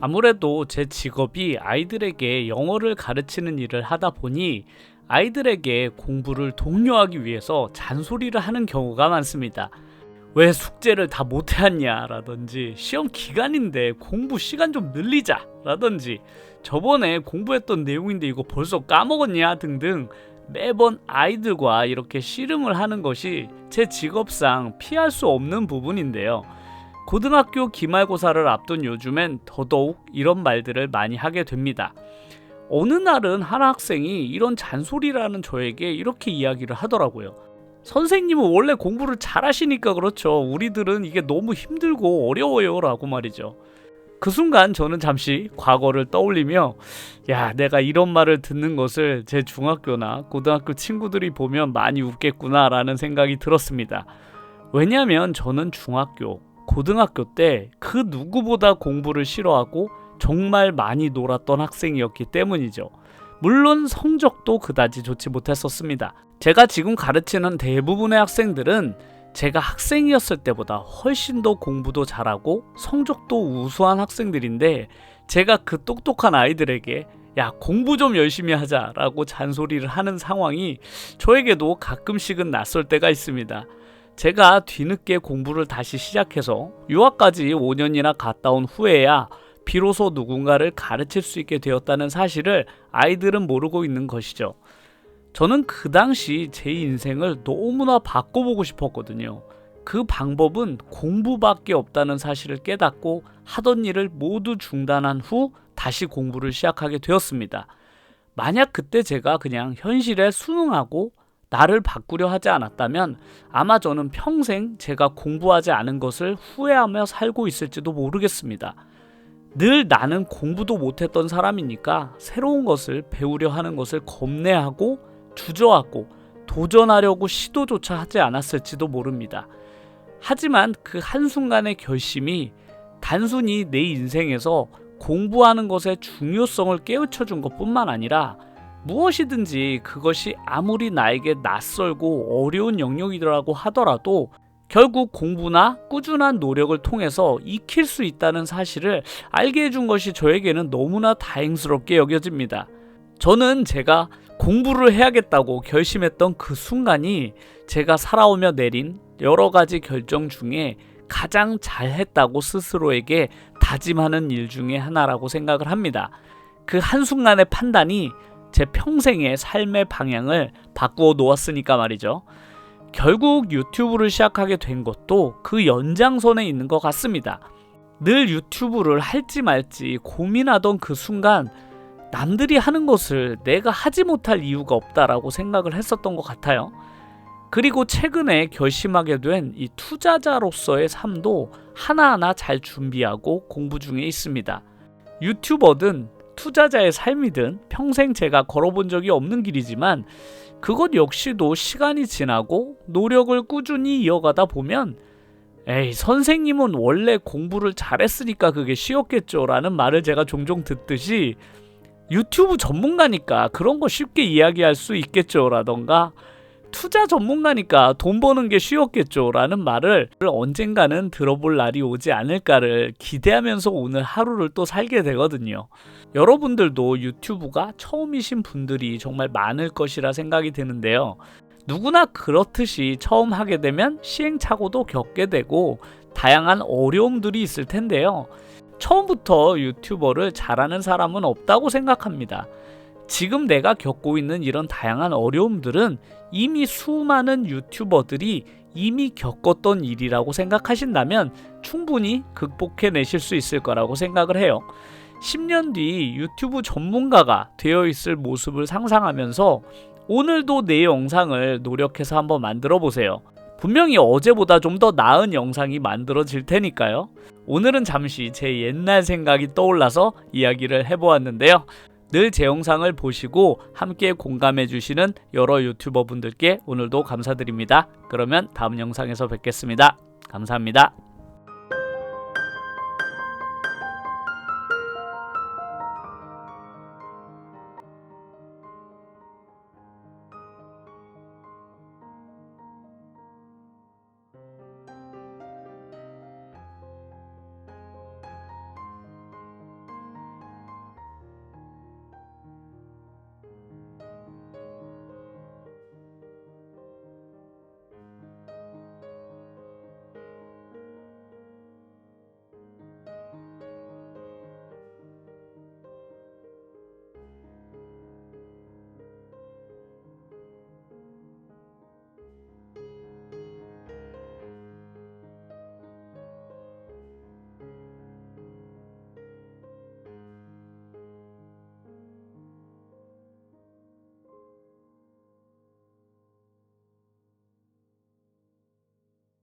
아무래도 제 직업이 아이들에게 영어를 가르치는 일을 하다 보니 아이들에게 공부를 독려하기 위해서 잔소리를 하는 경우가 많습니다. 왜 숙제를 다 못해왔냐 라든지, 시험 기간인데 공부 시간 좀 늘리자 라든지, 저번에 공부했던 내용인데 이거 벌써 까먹었냐 등등, 매번 아이들과 이렇게 씨름을 하는 것이 제 직업상 피할 수 없는 부분인데요. 고등학교 기말고사를 앞둔 요즘엔 더더욱 이런 말들을 많이 하게 됩니다. 어느 날은 한 학생이 이런 잔소리라는 저에게 이렇게 이야기를 하더라고요. 선생님은 원래 공부를 잘하시니까 그렇죠. 우리들은 이게 너무 힘들고 어려워요 라고 말이죠. 그 순간 저는 잠시 과거를 떠올리며, 야, 내가 이런 말을 듣는 것을 제 중학교나 고등학교 친구들이 보면 많이 웃겠구나 라는 생각이 들었습니다. 왜냐하면 저는 중학교, 고등학교 때 그 누구보다 공부를 싫어하고 정말 많이 놀았던 학생이었기 때문이죠. 물론 성적도 그다지 좋지 못했었습니다. 제가 지금 가르치는 대부분의 학생들은 제가 학생이었을 때보다 훨씬 더 공부도 잘하고 성적도 우수한 학생들인데, 제가 그 똑똑한 아이들에게 야, 공부 좀 열심히 하자 라고 잔소리를 하는 상황이 저에게도 가끔씩은 낯설 때가 있습니다. 제가 뒤늦게 공부를 다시 시작해서 유학까지 5년이나 갔다 온 후에야 비로소 누군가를 가르칠 수 있게 되었다는 사실을 아이들은 모르고 있는 것이죠. 저는 그 당시 제 인생을 너무나 바꿔보고 싶었거든요. 그 방법은 공부밖에 없다는 사실을 깨닫고 하던 일을 모두 중단한 후 다시 공부를 시작하게 되었습니다. 만약 그때 제가 그냥 현실에 순응하고 나를 바꾸려 하지 않았다면 아마 저는 평생 제가 공부하지 않은 것을 후회하며 살고 있을지도 모르겠습니다. 늘 나는 공부도 못했던 사람이니까 새로운 것을 배우려 하는 것을 겁내하고 주저하고 도전하려고 시도조차 하지 않았을지도 모릅니다. 하지만 그 한순간의 결심이 단순히 내 인생에서 공부하는 것의 중요성을 깨우쳐준 것뿐만 아니라 무엇이든지 그것이 아무리 나에게 낯설고 어려운 영역이라고 하더라도 결국 공부나 꾸준한 노력을 통해서 익힐 수 있다는 사실을 알게 해준 것이 저에게는 너무나 다행스럽게 여겨집니다. 저는 제가 공부를 해야겠다고 결심했던 그 순간이 제가 살아오며 내린 여러 가지 결정 중에 가장 잘했다고 스스로에게 다짐하는 일 중에 하나라고 생각을 합니다. 그 한순간의 판단이 제 평생의 삶의 방향을 바꾸어 놓았으니까 말이죠. 결국 유튜브를 시작하게 된 것도 그 연장선에 있는 것 같습니다. 늘 유튜브를 할지 말지 고민하던 그 순간 남들이 하는 것을 내가 하지 못할 이유가 없다라고 생각을 했었던 것 같아요. 그리고 최근에 결심하게 된 이 투자자로서의 삶도 하나하나 잘 준비하고 공부 중에 있습니다. 유튜버든 투자자의 삶이든 평생 제가 걸어본 적이 없는 길이지만 그것 역시도 시간이 지나고 노력을 꾸준히 이어가다 보면 에이, 선생님은 원래 공부를 잘했으니까 그게 쉬웠겠죠 라는 말을 제가 종종 듣듯이 유튜브 전문가니까 그런 거 쉽게 이야기할 수 있겠죠 라던가 투자 전문가니까 돈 버는 게 쉬웠겠죠 라는 말을 언젠가는 들어볼 날이 오지 않을까를 기대하면서 오늘 하루를 또 살게 되거든요. 여러분들도 유튜브가 처음이신 분들이 정말 많을 것이라 생각이 드는데요. 누구나 그렇듯이 처음 하게 되면 시행착오도 겪게 되고 다양한 어려움들이 있을 텐데요. 처음부터 유튜버를 잘하는 사람은 없다고 생각합니다. 지금 내가 겪고 있는 이런 다양한 어려움들은 이미 수많은 유튜버들이 이미 겪었던 일이라고 생각하신다면 충분히 극복해내실 수 있을 거라고 생각을 해요. 10년 뒤 유튜브 전문가가 되어 있을 모습을 상상하면서 오늘도 내 영상을 노력해서 한번 만들어 보세요. 분명히 어제보다 좀 더 나은 영상이 만들어질 테니까요. 오늘은 잠시 제 옛날 생각이 떠올라서 이야기를 해보았는데요. 늘 제 영상을 보시고 함께 공감해주시는 여러 유튜버 분들께 오늘도 감사드립니다. 그러면 다음 영상에서 뵙겠습니다. 감사합니다.